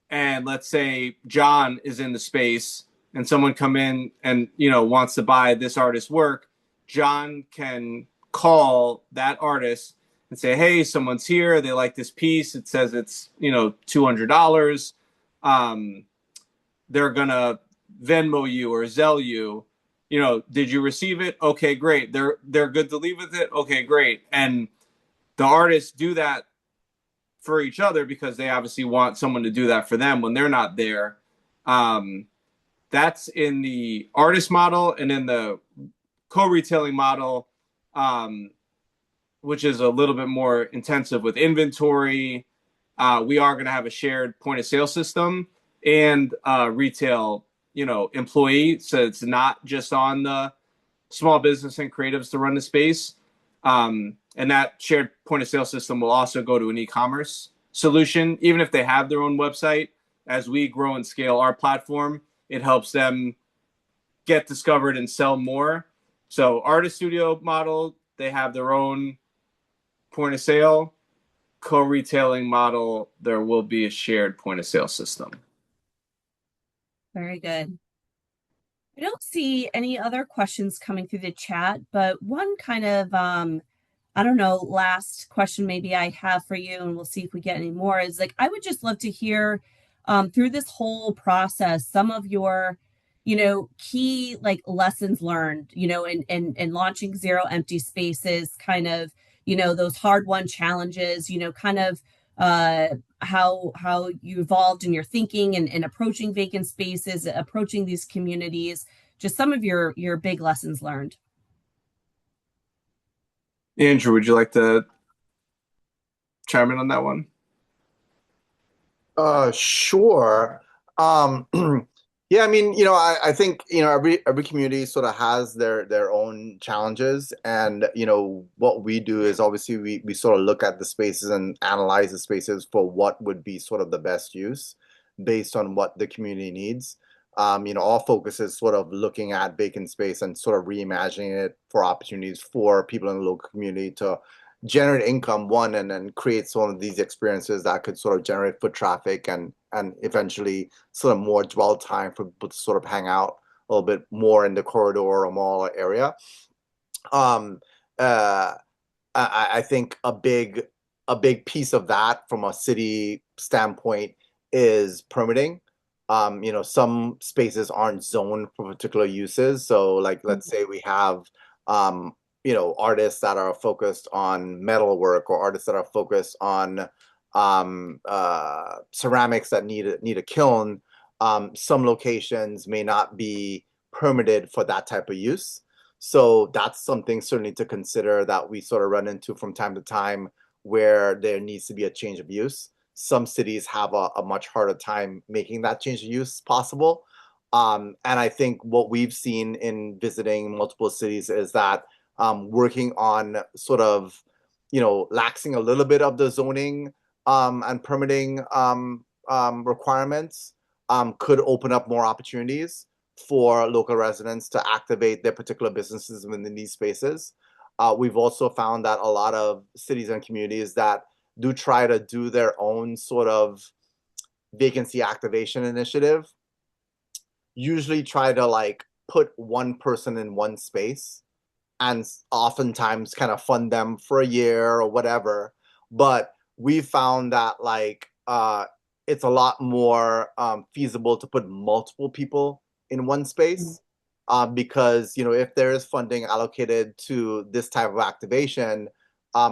B: and let's say John is in the space and someone come in and wants to buy this artist's work, John can call that artist and say, hey, someone's here, they like this piece, it says it's $200. They're gonna Venmo you or Zelle you, did you receive it? Okay, great. They're good to leave with it. Okay, great. And the artists do that for each other because they obviously want someone to do that for them when they're not there. That's in the artist model. And in the co-retailing model, which is a little bit more intensive with inventory, we are going to have a shared point of sale system and retail employee. So it's not just on the small business and creatives to run the space. And that shared point of sale system will also go to an e-commerce solution. Even if they have their own website, as we grow and scale our platform, it helps them get discovered and sell more. So artist studio model, they have their own point of sale. Co-retailing model, there will be a shared point of sale system.
A: Very good. I don't see any other questions coming through the chat, but one kind of, I don't know, last question maybe I have for you, and we'll see if we get any more, is like, I would just love to hear through this whole process, some of your, key like lessons learned, in launching Zero Empty Spaces, kind of, those hard won challenges, kind of how you evolved in your thinking and approaching vacant spaces, approaching these communities, just some of your big lessons learned.
B: Andrew, would you like to chime in on that one?
C: Sure. Um, yeah, I mean, I think, every community sort of has their own challenges. And, what we do is obviously we sort of look at the spaces and analyze the spaces for what would be sort of the best use based on what the community needs. Our focus is sort of looking at vacant space and sort of reimagining it for opportunities for people in the local community to generate income, one, and then create some of these experiences that could sort of generate foot traffic and eventually sort of more dwell time for people to sort of hang out a little bit more in the corridor or mall area. Um, uh, I think a big piece of that from a city standpoint is permitting. Some spaces aren't zoned for particular uses. So like let's say we have um, artists that are focused on metal work or artists that are focused on ceramics that need a kiln. Some locations may not be permitted for that type of use. So that's something certainly to consider that we sort of run into from time to time where there needs to be a change of use. Some cities have a much harder time making that change of use possible. And I think what we've seen in visiting multiple cities is that working on sort of, laxing a little bit of the zoning and permitting requirements could open up more opportunities for local residents to activate their particular businesses within these spaces. We've also found that a lot of cities and communities that do try to do their own sort of vacancy activation initiative usually try to like put one person in one space and oftentimes kind of fund them for a year or whatever. But we found that like it's a lot more feasible to put multiple people in one space because if there is funding allocated to this type of activation,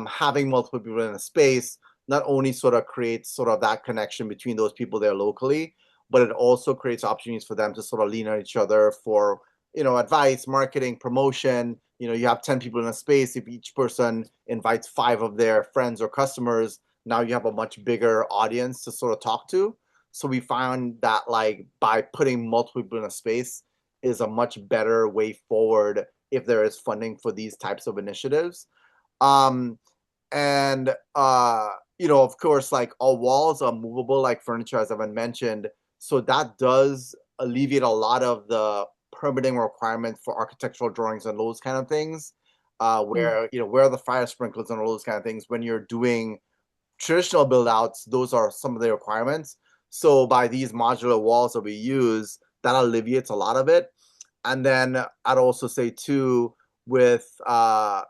C: having multiple people in a space not only sort of creates sort of that connection between those people there locally, but it also creates opportunities for them to sort of lean on each other for advice, marketing, promotion. You have 10 people in a space. If each person invites 5 of their friends or customers, now you have a much bigger audience to sort of talk to. So we found that like by putting multiple people in a space is a much better way forward if there is funding for these types of initiatives. Um, and of course, like our walls are movable like furniture, as I've mentioned. So that does alleviate a lot of the permitting requirements for architectural drawings and those kind of things. Where are the fire sprinklers and all those kind of things. When you're doing traditional build outs, those are some of the requirements. So by these modular walls that we use, that alleviates a lot of it. And then I'd also say too, with the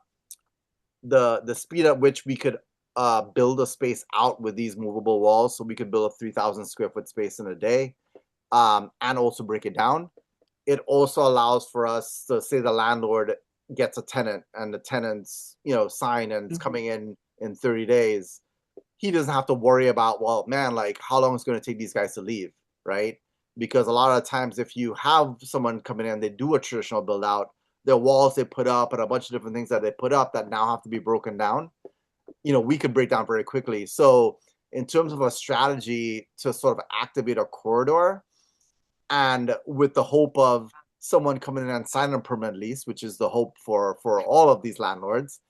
C: speed at which we could build a space out with these movable walls, so we could build a 3,000 square foot space in a day, and also break it down. It also allows for us to say the landlord gets a tenant and the tenant's sign and it's coming in 30 days. He doesn't have to worry about, well, man, like how long is it going to take these guys to leave, right? Because a lot of times if you have someone coming in, they do a traditional build out, their walls they put up and a bunch of different things that they put up that now have to be broken down, we could break down very quickly. So in terms of a strategy to sort of activate a corridor, and with the hope of someone coming in and signing a permanent lease, which is the hope for all of these landlords,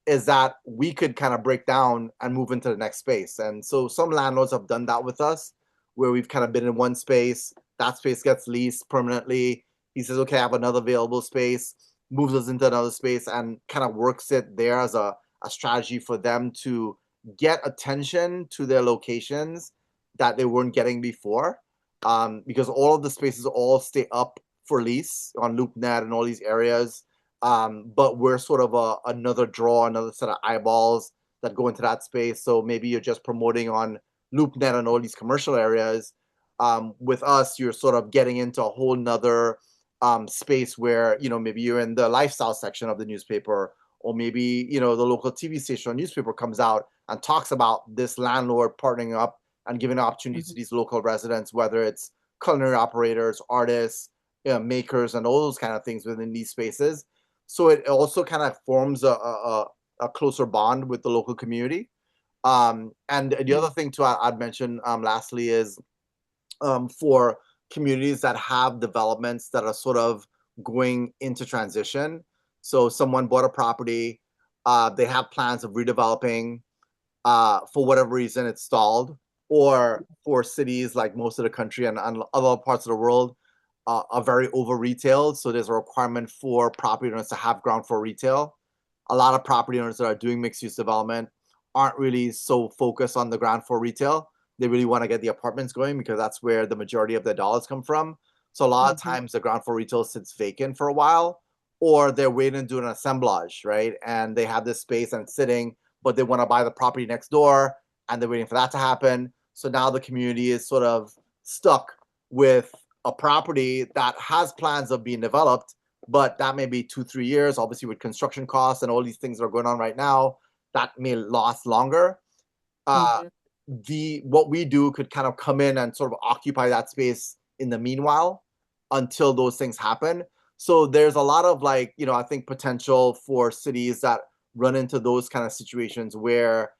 C: is that we could kind of break down and move into the next space. And so some landlords have done that with us, where we've kind of been in one space, that space gets leased permanently. He says, okay, I have another available space, moves us into another space and kind of works it there as a strategy for them to get attention to their locations that they weren't getting before. Because all of the spaces all stay up for lease on LoopNet and all these areas. But we're sort of another draw, another set of eyeballs that go into that space. So maybe you're just promoting on LoopNet and all these commercial areas. With us, you're sort of getting into a whole nother space where, maybe you're in the lifestyle section of the newspaper, or maybe, the local TV station or newspaper comes out and talks about this landlord partnering up and giving opportunities to these local residents, whether it's culinary operators, artists, makers, and all those kind of things within these spaces. So it also kind of forms a closer bond with the local community. And the other thing too, I'd mention lastly is for communities that have developments that are sort of going into transition. So someone bought a property, they have plans of redeveloping, for whatever reason it's stalled, or for cities like most of the country and other parts of the world are very over retailed. So there's a requirement for property owners to have ground floor retail. A lot of property owners that are doing mixed use development aren't really so focused on the ground floor retail. They really want to get the apartments going because that's where the majority of their dollars come from. So a lot of times the ground floor retail sits vacant for a while, or they're waiting to do an assemblage, right? And they have this space and it's sitting, but they want to buy the property next door and they're waiting for that to happen. So now the community is sort of stuck with a property that has plans of being developed, but that may be 2-3 years. Obviously, with construction costs and all these things that are going on right now, that may last longer. What we do could kind of come in and sort of occupy that space in the meanwhile until those things happen. So there's a lot of I think potential for cities that run into those kind of situations where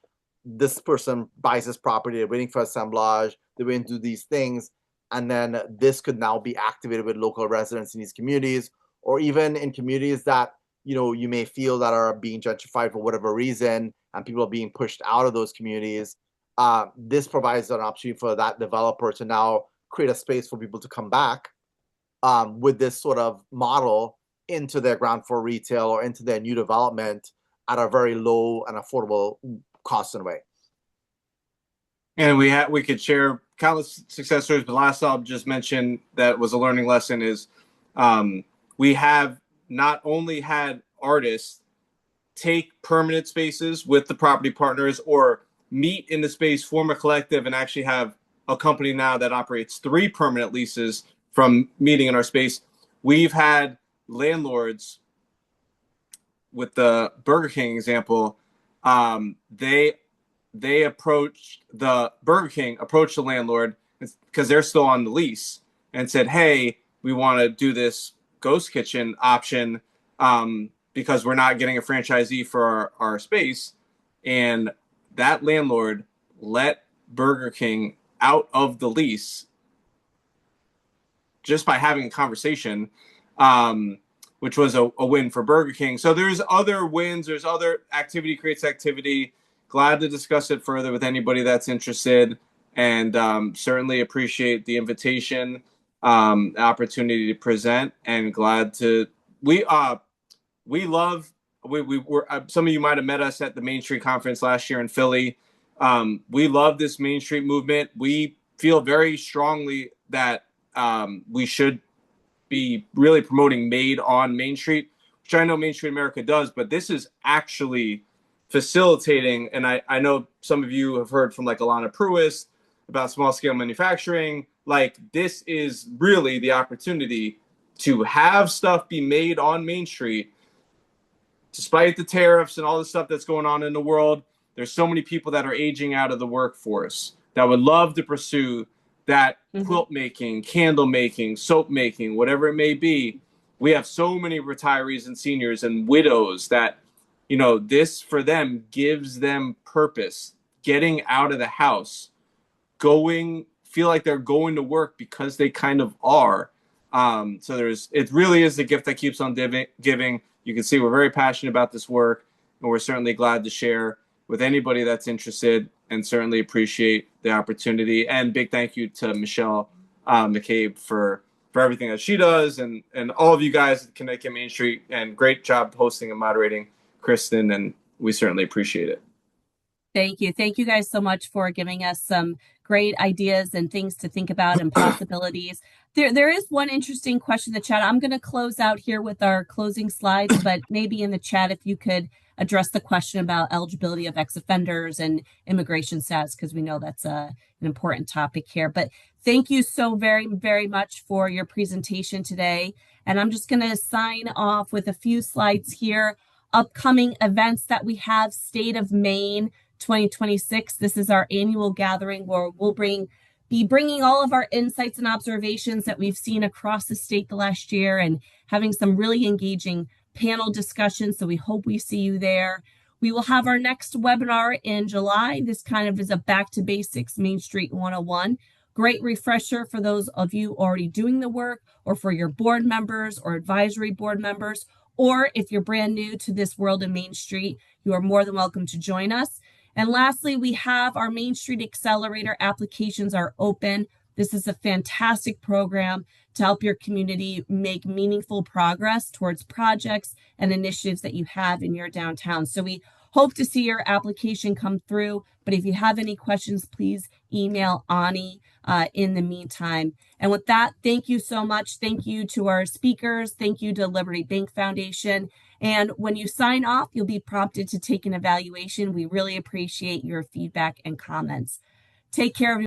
C: this person buys this property, they're waiting for assemblage, they're waiting to do these things, and then this could now be activated with local residents in these communities, or even in communities that you may feel that are being gentrified for whatever reason, and people are being pushed out of those communities. This provides an opportunity for that developer to now create a space for people to come back with this sort of model into their ground floor retail or into their new development at a very low and affordable cost and way.
B: And we could share countless success stories, but last I'll just mention that was a learning lesson is we have not only had artists take permanent spaces with the property partners or meet in the space, form a collective, and actually have a company now that operates 3 permanent leases from meeting in our space. We've had landlords, with the Burger King example, they approached the Burger King, approached the landlord because they're still on the lease and said, hey, we want to do this ghost kitchen option because we're not getting a franchisee for our space. And that landlord let Burger King out of the lease just by having a conversation, which was a win for Burger King. So there's other wins. There's other activity creates activity. Glad to discuss it further with anybody that's interested, and certainly appreciate the invitation, opportunity to present, and glad to we love we were some of you might have met us at the Main Street Conference last year in Philly. We love this Main Street movement. We feel very strongly that we should be really promoting Made on Main Street, which I know Main Street America does, but this is actually facilitating, and I know some of you have heard from like Alana Pruis about small scale manufacturing. Like, this is really the opportunity to have stuff be made on Main Street. Despite the tariffs and all the stuff that's going on in the world, there's so many people that are aging out of the workforce that would love to pursue that quilt making, candle making, soap making, whatever it may be. We have so many retirees and seniors and widows that, this for them gives them purpose, getting out of the house, feel like they're going to work because they kind of are. So it really is the gift that keeps on giving. You can see we're very passionate about this work, and we're certainly glad to share with anybody that's interested, and certainly appreciate the opportunity. And big thank you to Michelle McCabe for everything that she does, and all of you guys at Connecticut Main Street, and great job hosting and moderating, Kristen, and we certainly appreciate it.
A: Thank you. Thank you guys so much for giving us some great ideas and things to think about and possibilities. There is one interesting question in the chat. I'm going to close out here with our closing slides, but maybe in the chat, if you could address the question about eligibility of ex-offenders and immigration status, because we know that's an important topic here. But thank you so very, very much for your presentation today. And I'm just going to sign off with a few slides here. Upcoming events that we have: State of Maine 2026. This is our annual gathering where we'll be bringing all of our insights and observations that we've seen across the state the last year and having some really engaging panel discussions. So we hope we see you there. We will have our next webinar in July. This kind of is a back to basics Main Street 101. Great refresher for those of you already doing the work, or for your board members or advisory board members, or if you're brand new to this world of Main Street, you are more than welcome to join us. And lastly, we have our Main Street Accelerator applications are open. This is a fantastic program to help your community make meaningful progress towards projects and initiatives that you have in your downtown. So we hope to see your application come through, but if you have any questions, please email Ani in the meantime. And with that, thank you so much. Thank you to our speakers. Thank you to Liberty Bank Foundation. And when you sign off, you'll be prompted to take an evaluation. We really appreciate your feedback and comments. Take care of